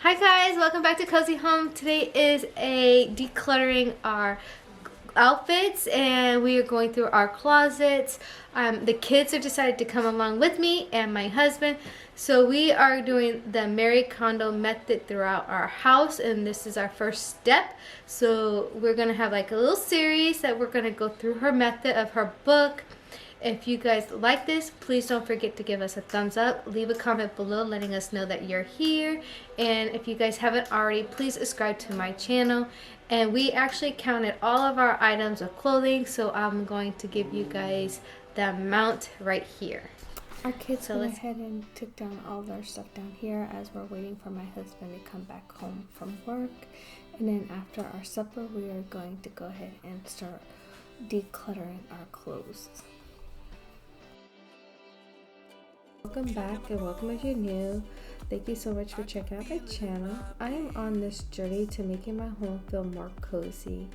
Hi guys, welcome back to Cozy Home. Today is a decluttering our outfits and we are going through our closets. The kids have decided to come along with me and my husband. So we are doing the Marie Kondo method throughout our house, and this is our first step. So we're going to have like a little series that we're going to go through her method of her book. If you guys like this, please don't forget to give us a thumbs up. Leave a comment below letting us know that you're here. And if you guys haven't already, please subscribe to my channel. And we actually counted all of our items of clothing, so I'm going to give you guys the amount right here. Our kids went ahead and took down all their stuff down here as we're waiting for my husband to come back home from work. And then after our supper, we are going to go ahead and start decluttering our clothes. Welcome back and welcome if you're new. Thank you so much for checking out my channel. I am on this journey to making my home feel more cozy.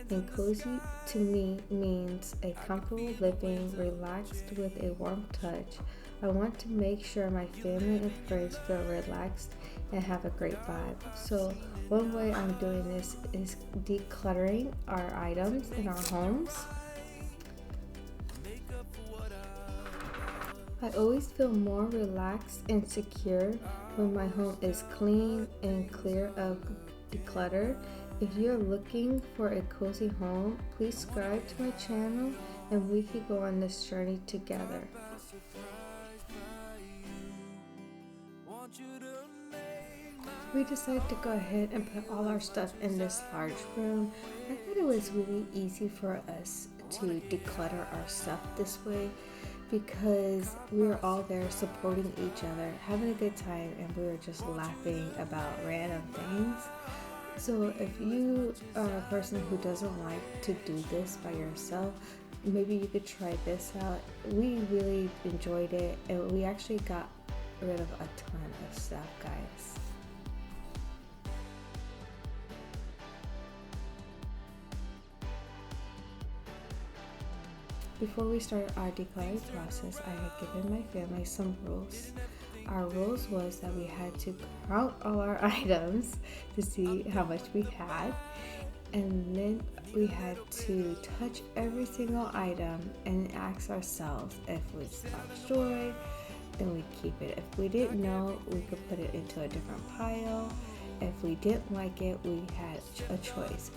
And cozy to me means a comfortable living, relaxed with a warm touch. I want to make sure my family and friends feel relaxed and have a great vibe. So one way I'm doing this is decluttering our items in our homes. I always feel more relaxed and secure when my home is clean and clear of declutter. If you're looking for a cozy home, please subscribe to my channel and we can go on this journey together. We decided to go ahead and put all our stuff in this large room. I thought it was really easy for us to declutter our stuff this way, because we were all there supporting each other, having a good time, and we were just laughing about random things. So if you are a person who doesn't like to do this by yourself, maybe you could try this out. We really enjoyed it, and we actually got rid of a ton of stuff, guys. Before we started our decluttering process, I had given my family some rules. Our rules was that we had to count all our items to see how much we had, and then we had to touch every single item and ask ourselves if we thought joy, then we keep it. If we didn't know, we could put it into a different pile. If we didn't like it, we had a choice: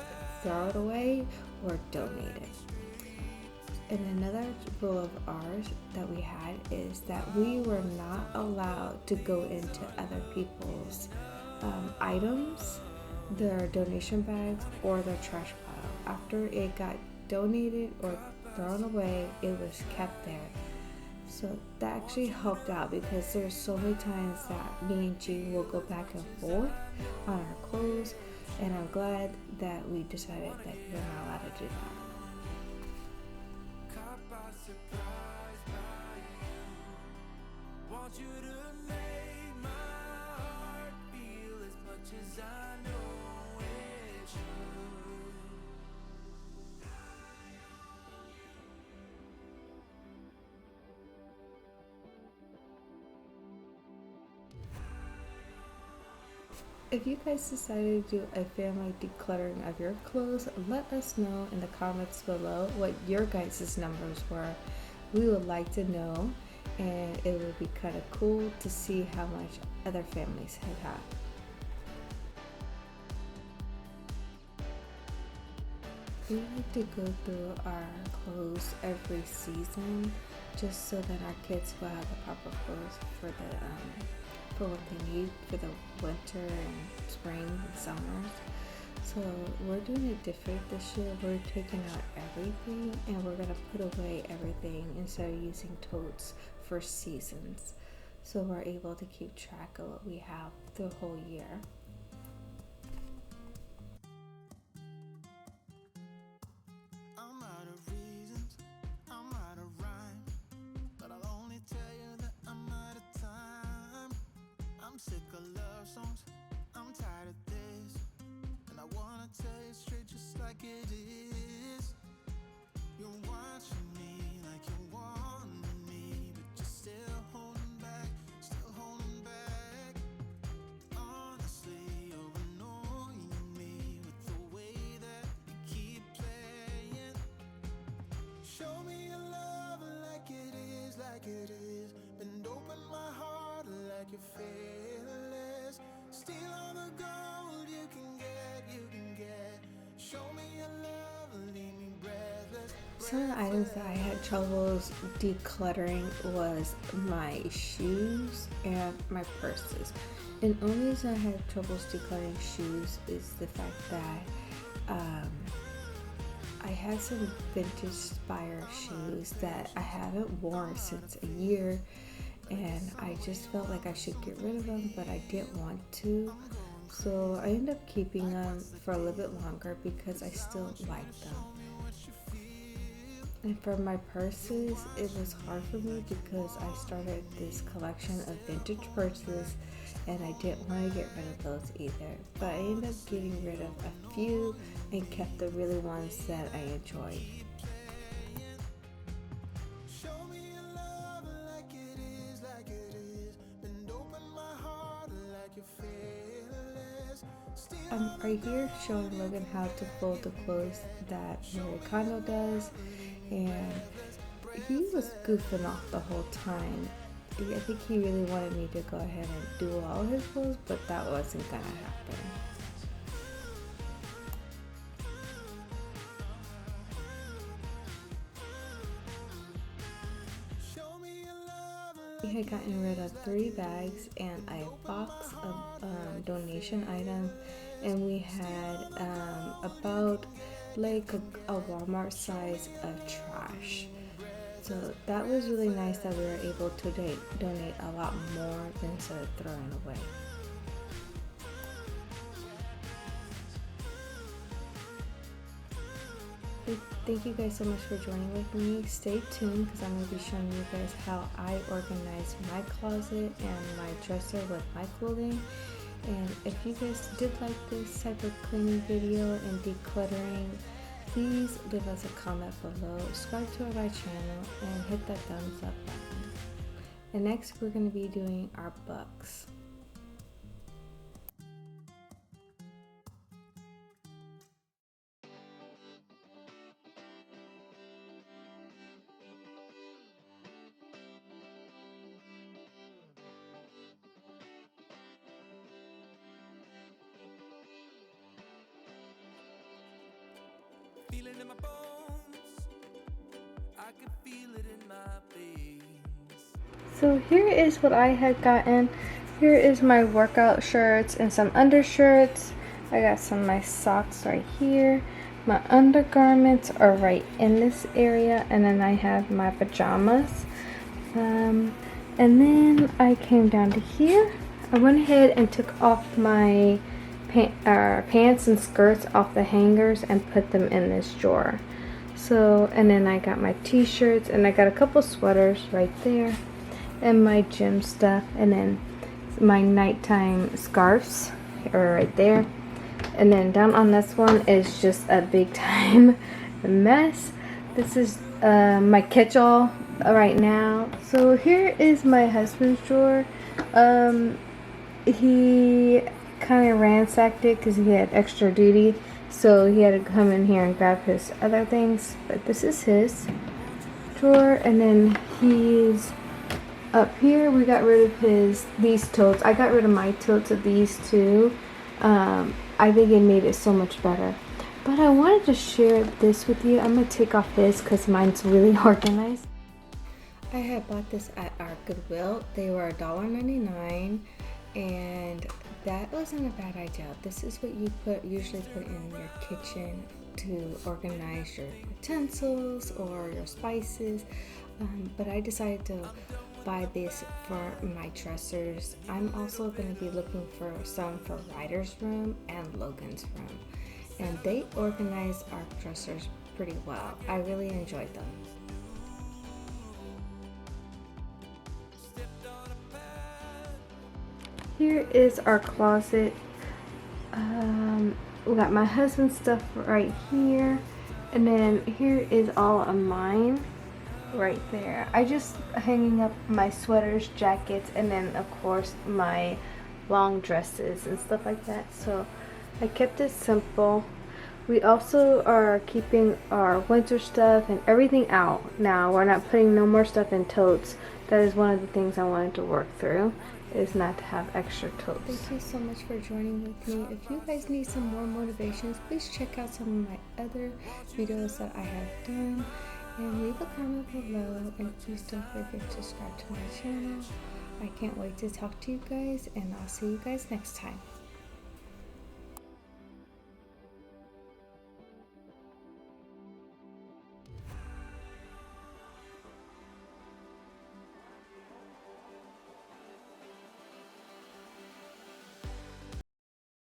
throw it away or donate it. And another rule of ours that we had is that we were not allowed to go into other people's items, their donation bags, or their trash pile. After it got donated or thrown away, it was kept there. So that actually helped out, because there's so many times that me and G will go back and forth on our clothes, and I'm glad that we decided that we're not allowed to do that. If you guys decided to do a family decluttering of your clothes, let us know in the comments below what your guys' numbers were. We would like to know, and it would be kind of cool to see how much other families have had. We like to go through our clothes every season, just so that our kids will have the proper clothes for what they need for the winter and spring and summers. So we're doing it different this year. We're taking out everything and we're gonna put away everything instead of using totes for seasons. So we're able to keep track of what we have the whole year. Sick of love songs, I'm tired of this, and I wanna tell you straight just like it is. You're watching me like you want me, but you're still holding back, still holding back. Honestly, Show me your love like it is. Bend open my heart like you're fearless. Steal all the gold you can get. Show me your love, leave me breathless. Some of the items that I had troubles decluttering was my shoes and my purses. And the only reason I had troubles decluttering shoes is the fact that I had some vintage Spire shoes that I haven't worn since a year, and I just felt like I should get rid of them, but I didn't want to. So I ended up keeping them for a little bit longer because I still like them. And for my purses, it was hard for me because I started this collection of vintage purses and I didn't want to get rid of those either. But I ended up getting rid of a few and kept the really ones that I enjoyed. Show me your love like it is. Bend open my heart like you're fearless. Right here showing Logan how to fold the clothes that Marie Kondo does, and he was goofing off the whole time. I think he really wanted me to go ahead and do all his clothes, but that wasn't gonna happen. We had gotten rid of 3 bags and a box of donation items, and we had about like a Walmart size of trash. So that was really nice that we were able to donate a lot more than instead of throwing away. Thank you guys so much for joining with me. Stay tuned because I'm going to be showing you guys how I organize my closet and my dresser with my clothing. And if you guys did like this type of cleaning video and decluttering, please leave us a comment below, subscribe to my channel, and hit that thumbs up button. And next we're going to be doing our books. Feel it in my bones. I can feel it in my veins. So here is what I had gotten. Here is my workout shirts and some undershirts. I got some of my socks right here. My undergarments are right in this area, and then I have my pajamas. And then I came down to here. I went ahead and took off my pants and skirts off the hangers and put them in this drawer. So, and then I got my t-shirts, and I got a couple sweaters right there, and my gym stuff, and then my nighttime scarves are right there. And then down on this one is just a big time mess. This is my catch-all right now. So here is my husband's drawer. He kind of ransacked it because he had extra duty, so he had to come in here and grab his other things. But this is his drawer, and then he's up here. We got rid of these totes. I got rid of my totes of these two. I think it made it so much better. But I wanted to share this with you. I'm gonna take off his because mine's really organized. I had bought this at our Goodwill. They were $1.99, and that wasn't a bad idea. This is what you usually put in your kitchen to organize your utensils or your spices. But I decided to buy this for my dressers. I'm also going to be looking for some for Ryder's room and Logan's room. And they organize our dressers pretty well. I really enjoyed them. Here is our closet. We got my husband's stuff right here, and then here is all of mine right there. I just hanging up my sweaters, jackets, and then of course my long dresses and stuff like that. So I kept it simple. We also are keeping our winter stuff and everything out now. We're not putting no more stuff in totes. That is one of the things I wanted to work through, is not to have extra totes. Thank you so much for joining with me. If you guys need some more motivations, please check out some of my other videos that I have done. And leave a comment below. And please don't forget to subscribe to my channel. I can't wait to talk to you guys. And I'll see you guys next time.